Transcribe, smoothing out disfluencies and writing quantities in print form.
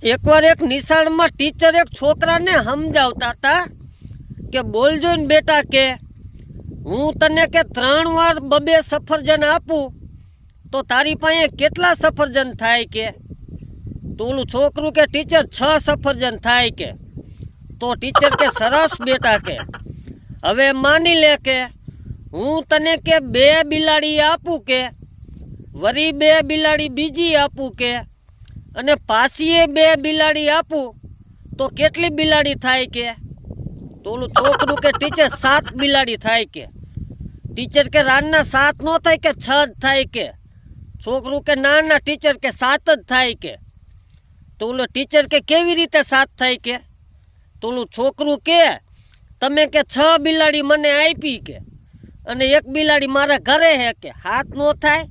એકવાર એક નિશાળમાં ટીચર એક છોકરાને સમજાવતા હતા કે બોલજો ને બેટા કે હું તને કે 3 વાર 2 સફરજન આપું તો તારી પાસે કેટલા સફરજન થાય કે? તો ઓલું છોકરું કે ટીચર 6 સફરજન થાય કે. તો ટીચર કે સરસ બેટા કે હવે માની લે કે હું તને કે 2 બિલાડી આપું કે વરી 2 બિલાડી બીજી આપું કે અને પાછી 2 બિલાડી આપું તો કેટલી બિલાડી થાય કે? તો ઓલું છોકરું કે ટીચર 7 બિલાડી થાય કે. ટીચર કે રાનના 7 નો થાય કે 6 જ થાય કે? છોકરું કે ના ના ટીચર કે 7 જ થાય કે. તો ઓલો ટીચર કે કેવી રીતે 7 થાય કે? તો ઓલું છોકરું કે તમે કે 6 બિલાડી મને આપી કે અને 1 બિલાડી મારા ઘરે હે કે 7 નો થાય?